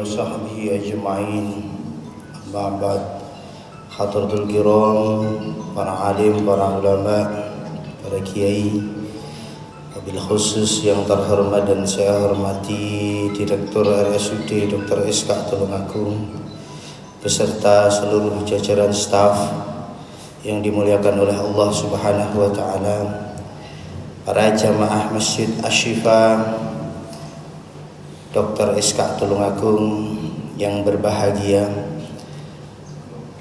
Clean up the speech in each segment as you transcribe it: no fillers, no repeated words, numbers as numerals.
وصحبه أجمعين. أما بعد, hadratul kiram, para alim, para ulama, para kiai, wabil khusus yang terhormat dan saya hormati Direktur RSUD Dr. SK Tulungagung beserta seluruh jajaran staf yang dimuliakan oleh Allah Subhanahu wa taala, para jamaah Masjid Asy-Syifa Dr. SK Tulungagung yang berbahagia.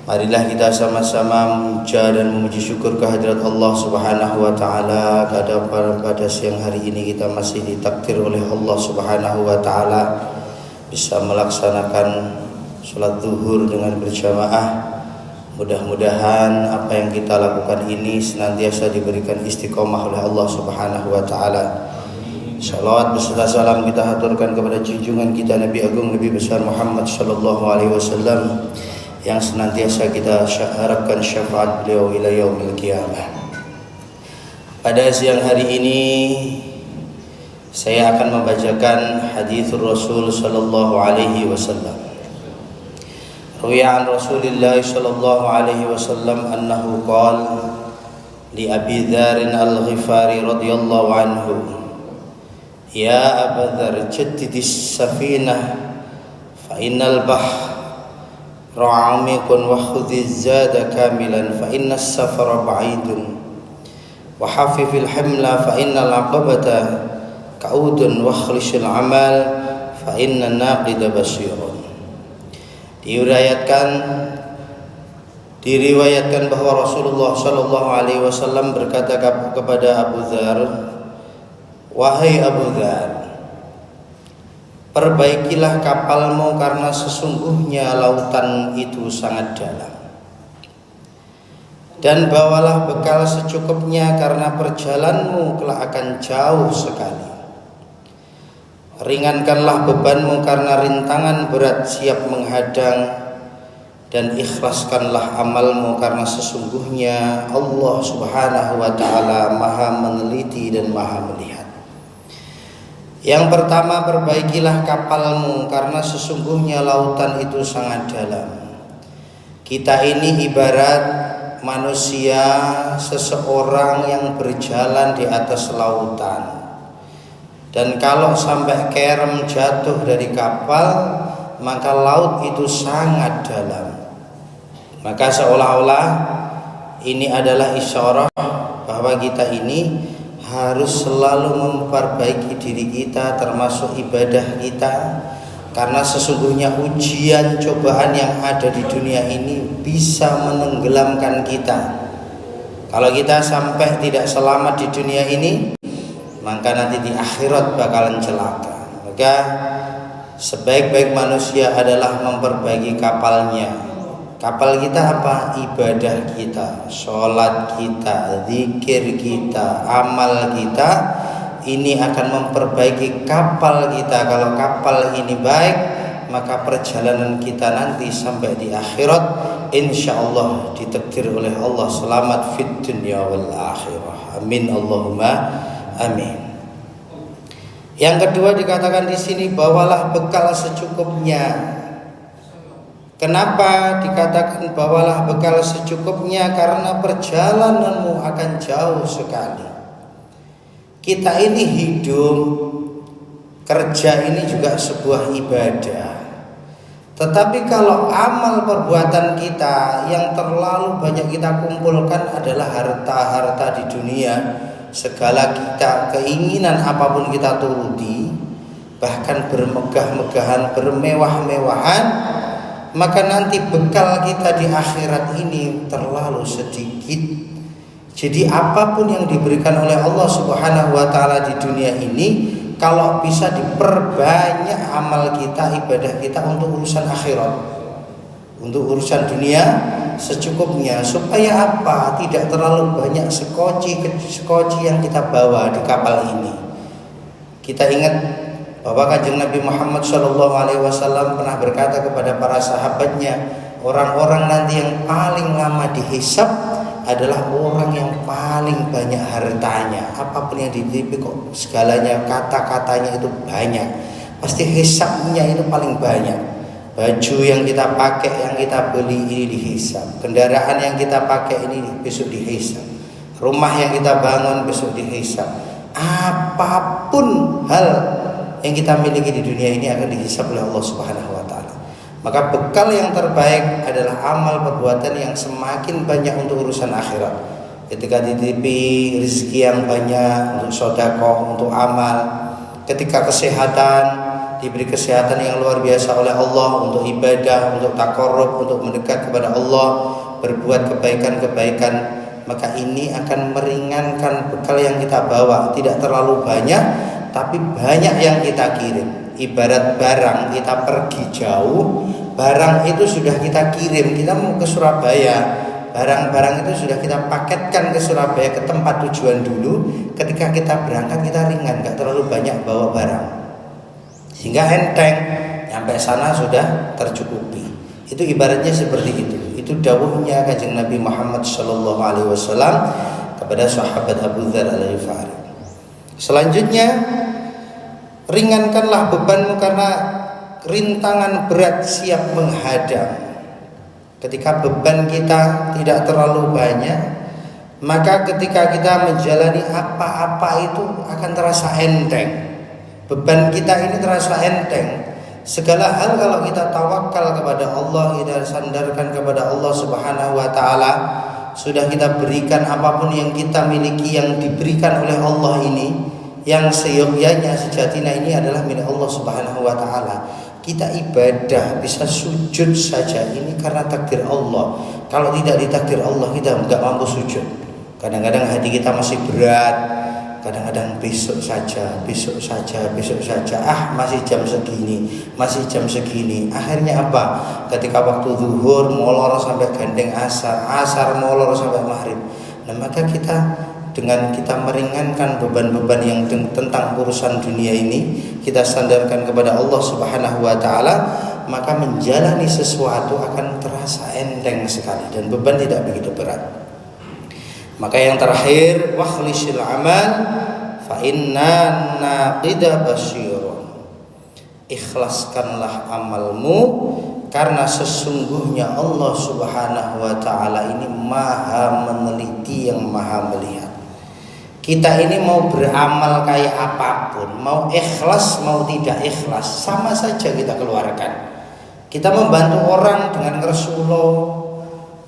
Marilah kita sama-sama memuja dan memuji syukur kehadirat Allah Subhanahu wa taala pada siang hari ini kita masih ditakdir oleh Allah Subhanahu wa taala bisa melaksanakan salat zuhur dengan berjamaah. Mudah-mudahan apa yang kita lakukan ini senantiasa diberikan istiqomah oleh Allah Subhanahu wa taala. Salawat beserta salam kita haturkan kepada junjungan kita Nabi Agung Nabi besar Muhammad sallallahu alaihi wasallam yang senantiasa kita harapkan syafaat beliau ila yaumil qiyamah. Pada siang hari ini saya akan membacakan hadis Rasul sallallahu alaihi wasallam. Ruwiya an Rasulillah sallallahu alaihi wasallam annahu qala li Abi Dzar al-Ghifari radhiyallahu anhu, ya Aba Dzar jaddidis safinah fa innal bahr ra'amikun wa khudhiz zada kamilan fa innas safara ba'idun wa hafifil hamla fa innal aqabata ka'udun wa khlishil amal fa inna naqida basirun. Diriwayatkan bahwa Rasulullah sallallahu alaihi wasallam berkata kepada Abu Dzar, wahai Abu Dzar, perbaikilah kapalmu karena sesungguhnya lautan itu sangat dalam. Dan bawalah bekal secukupnya karena perjalananmu kelak akan jauh sekali. Ringankanlah bebanmu karena rintangan berat siap menghadang, dan ikhlaskanlah amalmu karena sesungguhnya Allah Subhanahu wa taala Maha meneliti dan Maha melihat. Yang pertama, perbaikilah kapalmu karena sesungguhnya lautan itu sangat dalam. Kita ini ibarat manusia, seseorang yang berjalan di atas lautan. Dan kalau sampai kerem jatuh dari kapal, maka laut itu sangat dalam. Maka seolah-olah ini adalah isyarat bahwa kita ini harus selalu memperbaiki diri kita, termasuk ibadah kita, karena sesungguhnya ujian cobaan yang ada di dunia ini bisa menenggelamkan kita. Kalau kita sampai tidak selamat di dunia ini, maka nanti di akhirat bakalan celaka. Maka sebaik-baik manusia adalah memperbaiki kapalnya. Kapal kita apa? Ibadah kita, sholat kita, zikir kita, amal kita. Ini akan memperbaiki kapal kita. Kalau kapal ini baik, maka perjalanan kita nanti sampai di akhirat insya Allah ditakdir oleh Allah selamat fid dunya wal akhirah. Amin Allahumma amin. Yang kedua dikatakan di sini, bawalah bekal secukupnya. Kenapa dikatakan bawalah bekal secukupnya? Karena perjalananmu akan jauh sekali. Kita ini hidup, kerja ini juga sebuah ibadah. Tetapi kalau amal perbuatan kita yang terlalu banyak kita kumpulkan adalah harta-harta di dunia, segala kita keinginan apapun kita turuti, bahkan bermegah-megahan, bermewah-mewahan, maka nanti bekal kita di akhirat ini terlalu sedikit. Jadi apapun yang diberikan oleh Allah Subhanahu wa taala di dunia ini, kalau bisa diperbanyak amal kita, ibadah kita untuk urusan akhirat. Untuk urusan dunia secukupnya, supaya apa? Tidak terlalu banyak sekoci yang kita bawa di kapal ini. Kita ingat bahwa Kanjeng Nabi Muhammad SAW pernah berkata kepada para sahabatnya, orang-orang nanti yang paling lama dihisab adalah orang yang paling banyak hartanya. Apapun yang ditipu kok segalanya, kata-katanya itu banyak. pasti hisabnya itu paling banyak. Baju yang kita pakai, yang kita beli ini dihisab. Kendaraan yang kita pakai ini besok dihisab. Rumah yang kita bangun besok dihisab. Apapun hal yang kita miliki di dunia ini akan dihisab oleh Allah Subhanahu wa taala. Maka bekal yang terbaik adalah amal perbuatan yang semakin banyak untuk urusan akhirat. Ketika dititipi rezeki yang banyak untuk sedekah, untuk amal. Ketika kesehatan, diberi kesehatan yang luar biasa oleh Allah untuk ibadah, untuk taqarrub, untuk mendekat kepada Allah, berbuat kebaikan-kebaikan, maka ini akan meringankan bekal yang kita bawa. Tidak terlalu banyak, tapi banyak yang kita kirim. Ibarat barang, kita pergi jauh, barang itu sudah kita kirim. Kita mau ke Surabaya, barang-barang itu sudah kita paketkan ke Surabaya, ke tempat tujuan dulu. Ketika kita berangkat kita ringan, gak terlalu banyak bawa barang, sehingga enteng, sampai sana sudah tercukupi. Itu ibaratnya seperti itu. Itu dawuhnya Kanjeng Nabi Muhammad SAW kepada sahabat Abu Dzar Al-Ghifari. Selanjutnya, ringankanlah bebanmu karena rintangan berat siap menghadang. Ketika beban kita tidak terlalu banyak, maka ketika kita menjalani apa-apa itu akan terasa enteng. Beban kita ini terasa enteng. Segala hal kalau kita tawakal kepada Allah, kita sandarkan kepada Allah Subhanahu wa taala, sudah kita berikan apapun yang kita miliki, yang diberikan oleh Allah ini, yang seyogyanya sejatinya ini adalah milik Allah Subhanahu wa taala. Kita ibadah bisa sujud saja ini karena takdir Allah. Kalau tidak ditakdir Allah kita enggak mampu sujud. Kadang-kadang hati kita masih berat, kadang-kadang besok saja, masih jam segini. Akhirnya apa? Ketika waktu zuhur molor sampai gandeng asar molor sampai maghrib. Nah, maka dengan kita meringankan beban-beban yang tentang urusan dunia ini, kita sandarkan kepada Allah Subhanahu wa taala, maka menjalani sesuatu akan terasa enteng sekali dan beban tidak begitu berat. Maka yang terakhir, wakhlisil amal fa inna naqida basyirun. Ikhlaskanlah amalmu karena sesungguhnya Allah Subhanahu wa taala ini maha meneliti, yang maha melihat. Kita ini mau beramal kayak apapun, mau ikhlas mau tidak ikhlas, sama saja kita keluarkan. Kita membantu orang dengan Rasulullah,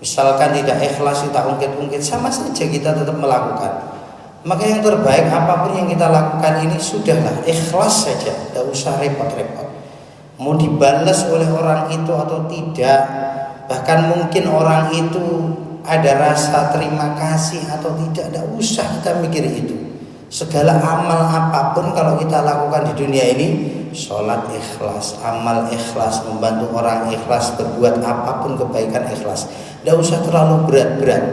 misalkan tidak ikhlas kita ungkit-ungkit, sama saja kita tetap melakukan. Maka yang terbaik apapun yang kita lakukan ini sudahlah ikhlas saja, tidak usah repot-repot. Mau dibalas oleh orang itu atau tidak, bahkan mungkin orang itu ada rasa terima kasih atau tidak usah kita mikir itu. Segala amal apapun kalau kita lakukan di dunia ini, sholat ikhlas, amal ikhlas, membantu orang ikhlas, berbuat apapun kebaikan ikhlas. Tidak usah terlalu berat-berat.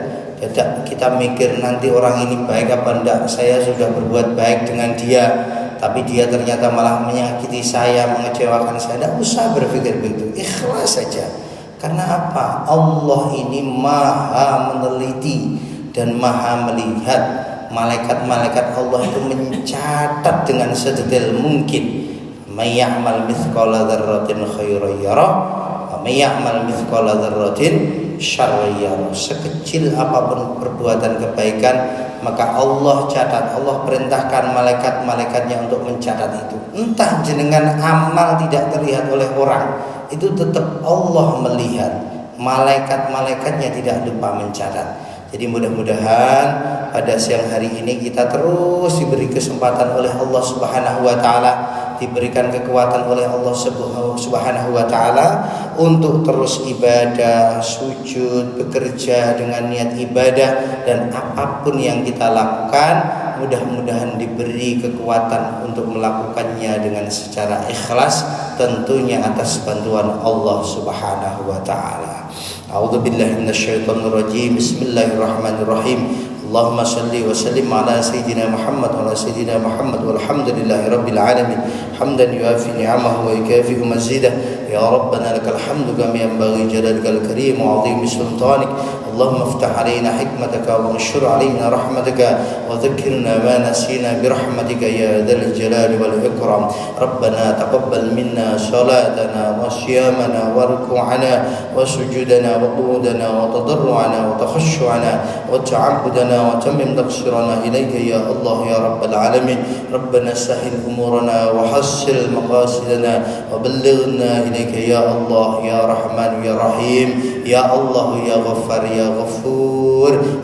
Tidak kita mikir nanti orang ini baik apa enggak, saya sudah berbuat baik dengan dia, tapi dia ternyata malah menyakiti saya, mengecewakan saya. Tidak usah berpikir begitu, ikhlas saja. Karena apa? Allah ini maha meneliti dan maha melihat. Malaikat-malaikat Allah itu mencatat dengan sedetail mungkin. May ya'mal mithqala dzarratin khairan yarah wa may ya'mal mithqala dzarratin syarran yarah. Sekecil apapun perbuatan kebaikan, maka Allah catat. Allah perintahkan malaikat-malaikatnya untuk mencatat itu. Entah jenengan amal tidak terlihat oleh orang, itu tetap Allah melihat. Malaikat-malaikatnya tidak lupa mencatat. Jadi mudah-mudahan pada siang hari ini kita terus diberi kesempatan oleh Allah Subhanahu wa taala, diberikan kekuatan oleh Allah Subhanahu wa taala untuk terus ibadah, sujud, bekerja dengan niat ibadah, dan apapun yang kita lakukan mudah-mudahan diberi kekuatan untuk melakukannya dengan secara ikhlas, tentunya atas bantuan Allah Subhanahu wa taala. A'udzu billahi minasyaitonir rajim. Bismillahirrahmanirrahim. Allahumma shalli wa sallim ala sayyidina Muhammad wa ala sayyidina Muhammad walhamdulillahi rabbil alamin. حمدا يوافي نعمه ويكافئ مزيده يا ربنا لك الحمد كما ينبغي جلالك الكريم وعظيم سلطانك اللهم افتح علينا حكمتك وانشر علينا رحمتك وذكرنا ما نسينا برحمتك يا ذا الجلال والإكرام ربنا تقبل منا صلاتنا وصيامنا وركوعنا وسجودنا وقعودنا وتضرعنا وتخشعنا وتعبدنا وتمم تقصيرنا إليك يا الله يا رب العالمين ربنا سهل أمورنا وحصل مقاصدنا وبلغنا إليك يا الله يا رحمن يا رحيم يا الله يا غفار يا غفور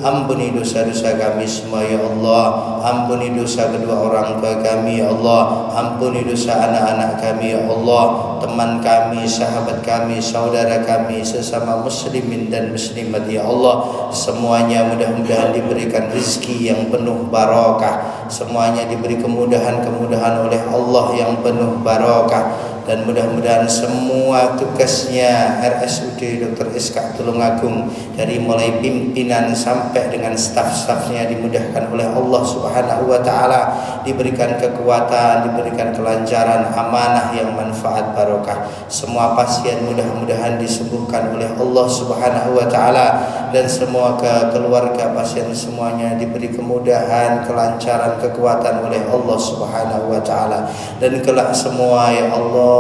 ampuni dosa-dosa kami semua ya Allah ampuni dosa kedua orang tua kami ya Allah ampuni dosa anak-anak kami ya Allah teman kami, sahabat kami, saudara kami sesama muslimin dan muslimat ya Allah semuanya mudah-mudahan diberikan rezeki yang penuh barokah semuanya diberi kemudahan-kemudahan oleh Allah yang penuh barokah dan mudah-mudahan semua tugasnya RSUD Dr. SK Tulungagung dari mulai pimpinan sampai dengan staf-stafnya dimudahkan oleh Allah Subhanahu wa taala diberikan kekuatan, diberikan kelancaran, amanah yang manfaat barokah. Semua pasien mudah-mudahan disembuhkan oleh Allah Subhanahu wa taala dan semua keluarga pasien semuanya diberi kemudahan, kelancaran, kekuatan oleh Allah Subhanahu wa taala dan kelak semua ya Allah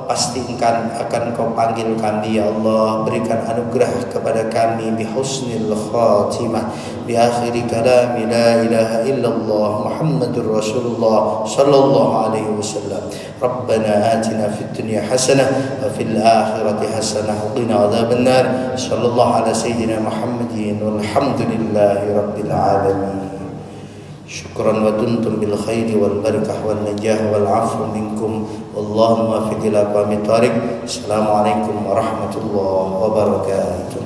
pasti akan Kau panggil kami ya Allah berikan anugerah kepada kami bi husnil khatimah bi akhiri kalami la ilaha illallah Muhammadur Rasulullah sallallahu alaihi wasallam Rabbana atina fid dunya hasanah wa fil akhirati hasanah wa qina adzabannar sallallahu ala sayyidina Muhammadin walhamdulillahi rabbil alamin syukran wa duntum bil khairi wal barakah wal najah wal afu minkum wallahu muwaffiq ila aqwamit thariq. Assalamualaikum warahmatullahi wabarakatuh.